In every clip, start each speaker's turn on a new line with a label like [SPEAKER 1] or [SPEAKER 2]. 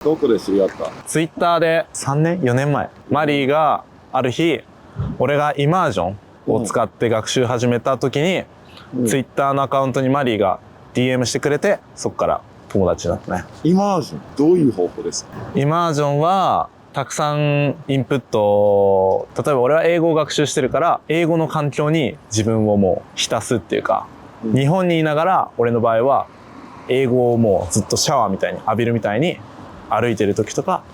[SPEAKER 1] どこで知り合った？
[SPEAKER 2] ツイッターで3年4年前マリーがある日俺がイマージョンを使って学習始めた時に、ツイッターのアカウントにマリーが DM してくれて、そっから友達になったね。
[SPEAKER 1] イマージョンどういう方法ですか？
[SPEAKER 2] イマージョンはたくさんインプット、例えば俺は英語を学習してるから英語の環境に自分をもう浸すっていうか、日本にいながら俺の場合は英語をもうずっとシャワーみたいに浴びるみたいに歩いてる時とか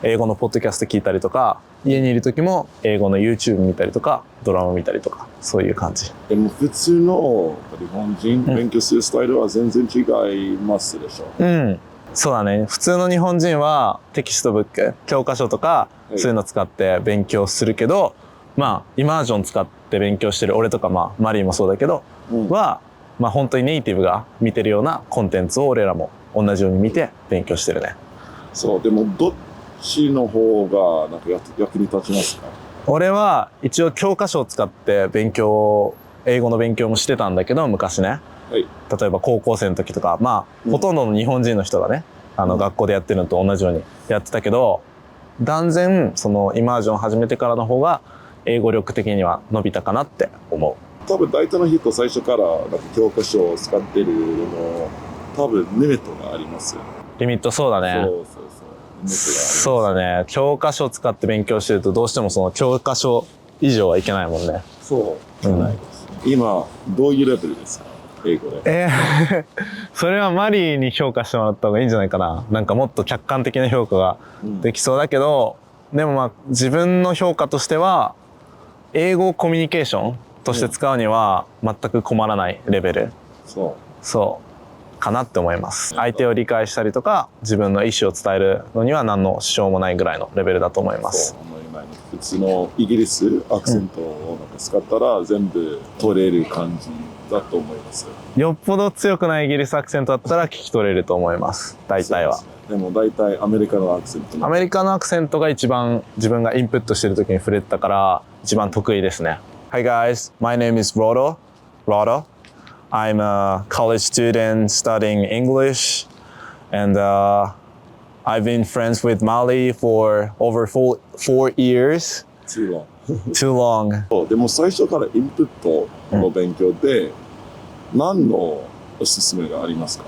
[SPEAKER 2] 英語のポッドキャスト聞いたりとか、家にいる時も英語の YouTube 見たりとかドラマ見たりとか、そういう感じ。
[SPEAKER 1] でも普通の日本人勉強するスタイルは全然違いますでしょ？
[SPEAKER 2] そうだね。普通の日本人はテキストブック、教科書とかそういうの使って勉強するけど、まあイマージョン使って勉強してる俺とか、まあマリーもそうだけど、はまあ本当にネイティブが見てるようなコンテンツを俺らも同じように見て勉強してるね。
[SPEAKER 1] そう、でもどっちの方がなんか役に立ちますか？
[SPEAKER 2] 俺は一応教科書を使って英語の勉強もしてたんだけど、昔ね。例えば高校生の時とか、まあ、ほとんどの日本人の人がね、学校でやってるのと同じようにやってたけど、断然そのイマージョンを始めてからの方が英語力的には伸びたかなって思う。
[SPEAKER 1] 多分大体の人最初からなんか教科書を使ってるの多分リミットがありますよ。
[SPEAKER 2] リミット、そうだね。そうだね。教科書を使って勉強してるとどうしてもその教科書以上はいけないもんね。
[SPEAKER 1] そう。今どういうレベルですか？英語で。
[SPEAKER 2] それはマリーに評価してもらった方がいいんじゃないかな。なんかもっと客観的な評価ができそうだけど、でもまあ自分の評価としては英語をコミュニケーションとして使うには全く困らないレベル。そうかなって思います。相手を理解したりとか自分の意思を伝えるのには何の支障もないぐらいのレベルだと思います。
[SPEAKER 1] 普通のイギリスアクセントをなんか使ったら全部取れる感じだと思います。
[SPEAKER 2] よっぽど強くないイギリスアクセントだったら聞き取れると思います。大体は。
[SPEAKER 1] でも大体アメリカのアクセント。
[SPEAKER 2] アメリカのアクセントが一番自分がインプットしてる時に触れてたから一番得意ですね。Hi guys, my name is Rodo. I'm a college student studying English, and I've been friends with Mali for over four years.
[SPEAKER 1] Too
[SPEAKER 2] long.
[SPEAKER 1] でも最初からインプットの勉強で何のおすすめがあります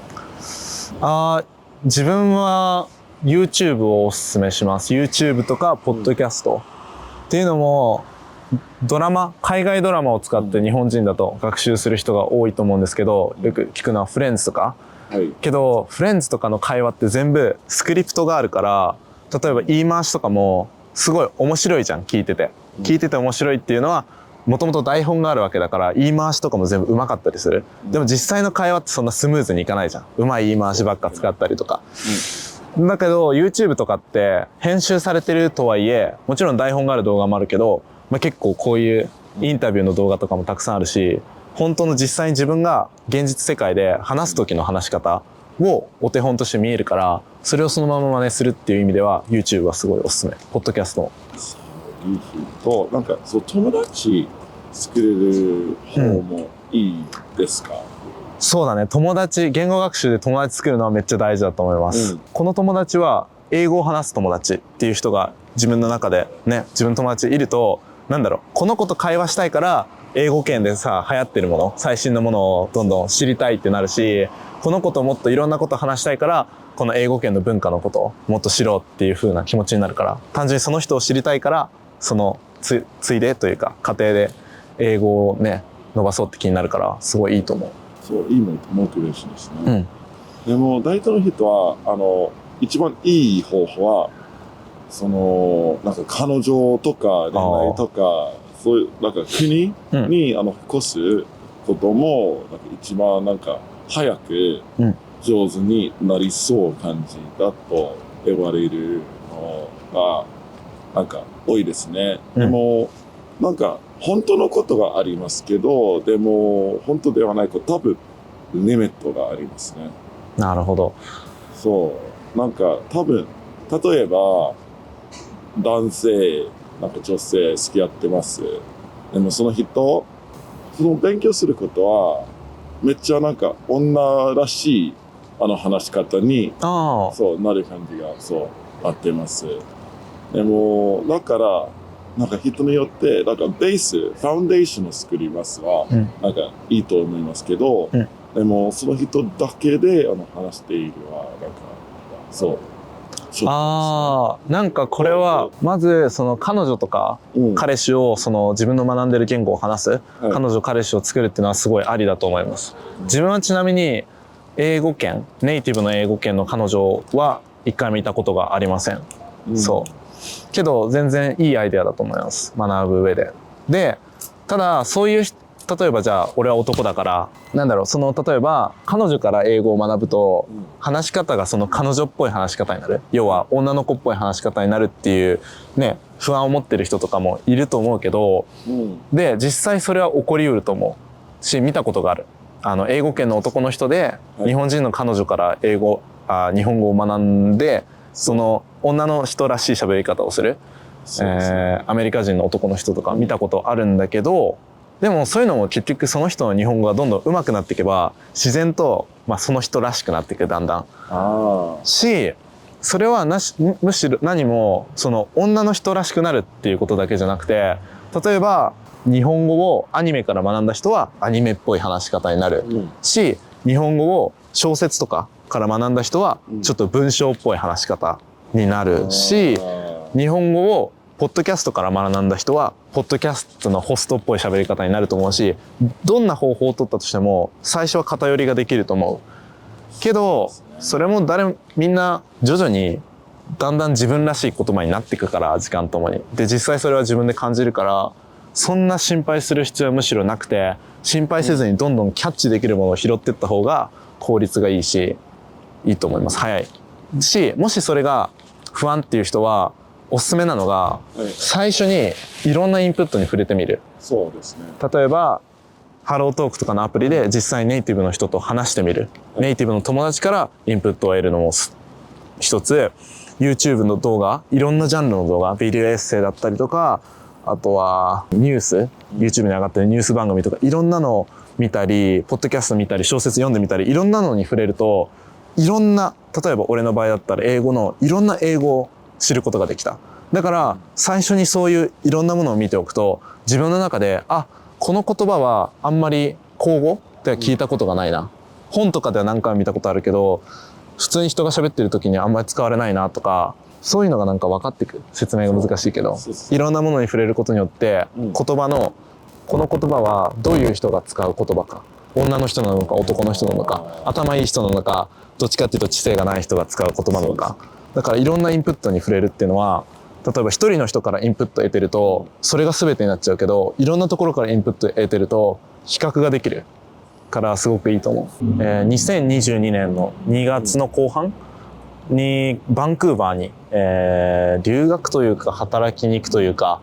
[SPEAKER 1] か？
[SPEAKER 2] 自分は YouTube をおすすめします。YouTube とかポッドキャスト、っていうのも海外ドラマを使って日本人だと学習する人が多いと思うんですけど、よく聞くのはフレンズとか、けどフレンズとかの会話って全部スクリプトがあるから、例えば言い回しとかもすごい面白いじゃん。聞いてて面白いっていうのはもともと台本があるわけだから、言い回しとかも全部上手かったりする。でも実際の会話ってそんなスムーズにいかないじゃん。上手い言い回しばっか使ったりとか、だけど YouTube とかって編集されてるとはいえ、もちろん台本がある動画もあるけど、結構こういうインタビューの動画とかもたくさんあるし、本当の実際に自分が現実世界で話す時の話し方をお手本として見えるから、それをそのまま真似するっていう意味では YouTube はすごいおすすめ。ポッドキャストも。
[SPEAKER 1] となんか友達作れる方もいいですか？
[SPEAKER 2] そうだね。言語学習で友達作るのはめっちゃ大事だと思います。この友達は英語を話す友達っていう人が自分の中でね、自分の友達いると、この子と会話したいから英語圏でさ流行ってるもの、最新のものをどんどん知りたいってなるし、この子ともっといろんなこと話したいからこの英語圏の文化のことをもっと知ろうっていう風な気持ちになるから、単純にその人を知りたいからそのついでというか過程で英語をね伸ばそうって気になるから、すごいいいと思う。
[SPEAKER 1] そう、いいモチベーションですね。でも大体の人は一番いい方法はなんか彼女とか恋愛とかそういうなんか国に起こすこともなんか一番なんか早く上手になりそう感じだと言われるのがなんか多いですね。でもなんか本当のことがありますけど、でも本当ではないこと多分リミットがありますね。
[SPEAKER 2] なるほど。
[SPEAKER 1] そうなんか多分例えば男性なんか女性付き合ってます。でもその勉強することはめっちゃなんか女らしい話し方に、
[SPEAKER 2] ああ。
[SPEAKER 1] そうなる感じが、そう、合ってます。でも、だから、なんか人によって、なんかベース、ファウンデーションを作りますは、なんかいいと思いますけど、でも、その人だけで話しているは、なんか、そう。
[SPEAKER 2] ああ、なんかこれは、まず、その彼女とか、彼氏を、その自分の学んでる言語を話す、彼女、彼氏を作るっていうのはすごいありだと思います。自分はちなみに、英語圏、ネイティブの英語圏の彼女は、一回見たことがありません。そう。けど、全然いいアイデアだと思います。学ぶ上で。で、ただ、そういう、例えばじゃあ、俺は男だから、なんだろう、その、例えば、彼女から英語を学ぶと、話し方がその彼女っぽい話し方になる。要は、女の子っぽい話し方になるっていう、ね、不安を持ってる人とかもいると思うけど、で、実際それは起こりうると思うし、見たことがある。英語圏の男の人で、日本人の彼女から日本語を学んで、その女の人らしい喋り方をする、アメリカ人の男の人とか見たことあるんだけど、でもそういうのも結局その人の日本語がどんどん上手くなっていけば、自然と、その人らしくなっていく、だんだん。し、それはむしろ何も、その女の人らしくなるっていうことだけじゃなくて、例えば、日本語をアニメから学んだ人はアニメっぽい話し方になるし、日本語を小説とかから学んだ人はちょっと文章っぽい話し方になるし、日本語をポッドキャストから学んだ人はポッドキャストのホストっぽい喋り方になると思うし、どんな方法を取ったとしても最初は偏りができると思うけど、それもみんな徐々にだんだん自分らしい言葉になっていくから、時間ともに。で、実際それは自分で感じるから、そんな心配する必要はむしろなくて、心配せずにどんどんキャッチできるものを拾っていった方が効率がいいし、いいと思います。早いし、もしそれが不安っていう人はおすすめなのが、最初にいろんなインプットに触れてみる。
[SPEAKER 1] そうですね。
[SPEAKER 2] 例えばハロートークとかのアプリで実際ネイティブの人と話してみる。ネイティブの友達からインプットを得るのも一つ。 YouTube の動画、いろんなジャンルの動画、ビデオエッセイだったりとか、あとはニュース、YouTube に上がってるニュース番組とか、いろんなのを見たり、ポッドキャスト見たり、小説読んでみたり、いろんなのに触れると、いろんな、例えば俺の場合だったら英語のいろんな英語を知ることができた。だから最初にそういういろんなものを見ておくと、自分の中で、この言葉はあんまり口語では聞いたことがないな。本とかでは何回も見たことあるけど、普通に人が喋ってる時にあんまり使われないなとか、そういうのがなんか分かってくる。説明が難しいけど、いろんなものに触れることによって、言葉の、この言葉はどういう人が使う言葉か。女の人なのか男の人なのか、頭いい人なのか、どっちかっていうと知性がない人が使う言葉なのか。だからいろんなインプットに触れるっていうのは、例えば一人の人からインプットを得てると、それが全てになっちゃうけど、いろんなところからインプットを得てると、比較ができるからすごくいいと思う。2022年の2月の後半にバンクーバーに、留学というか働きに行くというか、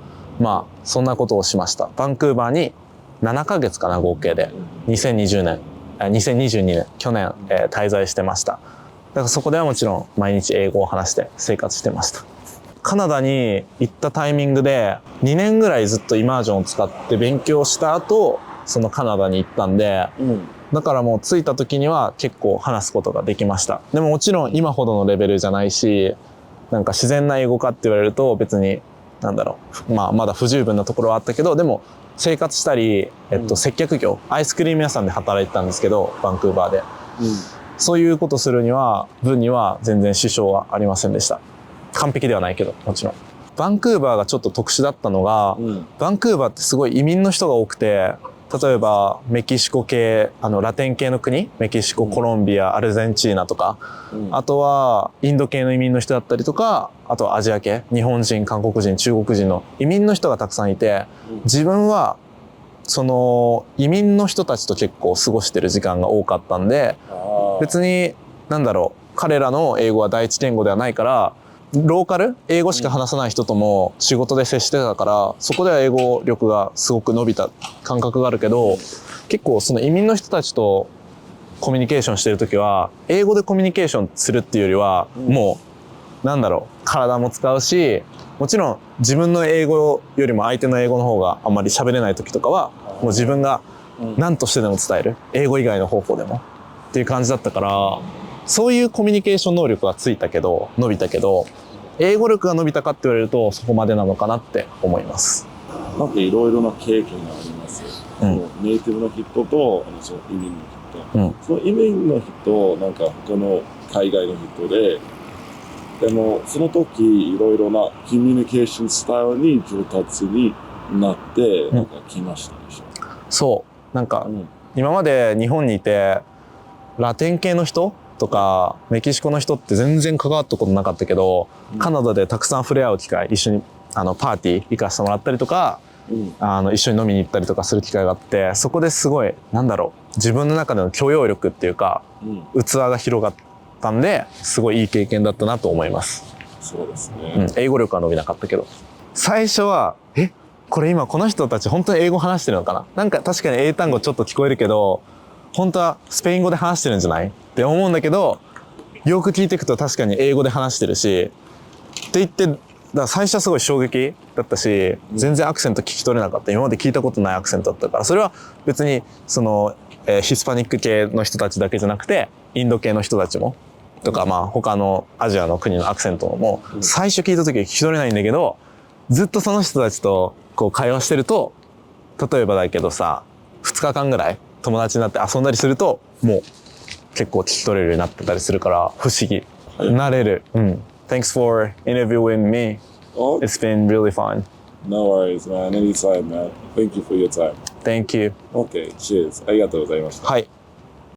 [SPEAKER 2] そんなことをしました。バンクーバーに7ヶ月かな、合計で。2022年、去年、滞在してました。だからそこではもちろん毎日英語を話して生活してました。カナダに行ったタイミングで2年ぐらいずっとイマージョンを使って勉強した後、そのカナダに行ったんで、だからもう着いた時には結構話すことができました。でももちろん今ほどのレベルじゃないし、なんか自然な英語かって言われると別に、まだ不十分なところはあったけど、でも生活したり、接客業、アイスクリーム屋さんで働いてたんですけど、バンクーバーで。そういうことする分には全然支障はありませんでした。完璧ではないけど、もちろん。バンクーバーがちょっと特殊だったのが、バンクーバーってすごい移民の人が多くて、例えばメキシコ系、ラテン系の国、メキシコ、コロンビア、アルゼンチンナとか、あとはインド系の移民の人だったりとか、あとはアジア系、日本人、韓国人、中国人の移民の人がたくさんいて、自分はその移民の人たちと結構過ごしてる時間が多かったんで、別に彼らの英語は第一言語ではないから、ローカル英語しか話さない人とも仕事で接してたから、そこでは英語力がすごく伸びた感覚があるけど、結構その移民の人たちとコミュニケーションしてるときは、英語でコミュニケーションするっていうよりは、もう体も使うし、もちろん自分の英語よりも相手の英語の方があんまり喋れないときとかは、もう自分が何としてでも伝える、英語以外の方法でもっていう感じだったから、そういうコミュニケーション能力が伸びたけど、英語力が伸びたかって言われるとそこまでなのかなって思います。
[SPEAKER 1] なんかいろいろな経験があります。
[SPEAKER 2] うん、
[SPEAKER 1] ネイティブの人とその移民の人、
[SPEAKER 2] うん、
[SPEAKER 1] その移民の人なんか他の海外の人で、でもその時いろいろなコミュニケーションスタイルに上達になってなんか来ましたでしょ。
[SPEAKER 2] そうなんか、今まで日本にいてラテン系の人とかメキシコの人って全然関わったことなかったけど、カナダでたくさん触れ合う機会、一緒にパーティー行かせてもらったりとか、一緒に飲みに行ったりとかする機会があって、そこですごい自分の中での許容力っていうか、器が広がったんで、すごいいい経験だったなと思います。
[SPEAKER 1] そうですね。
[SPEAKER 2] 英語力は伸びなかったけど、最初はこれ今この人たち本当に英語話してるのかな、なんか確かに英単語ちょっと聞こえるけど本当はスペイン語で話してるんじゃないって思うんだけど、よく聞いていくと確かに英語で話してるしって言って、だから最初はすごい衝撃だったし、全然アクセント聞き取れなかった。今まで聞いたことないアクセントだったから、それは別にその、ヒスパニック系の人たちだけじゃなくてインド系の人たちもとか、他のアジアの国のアクセントも最初聞いた時は聞き取れないんだけど、ずっとその人たちとこう会話してると、例えばだけどさ、2日間ぐらい友達になって遊んだりするともう結構聞き取れるようになってたりするから、不思議、なれる。Thanks for interviewing me. It's been really fun.
[SPEAKER 1] No worries, man. Anytime, man. Thank you for your time.
[SPEAKER 2] Thank you.
[SPEAKER 1] Okay, cheers. ありがとうございました。
[SPEAKER 2] はい。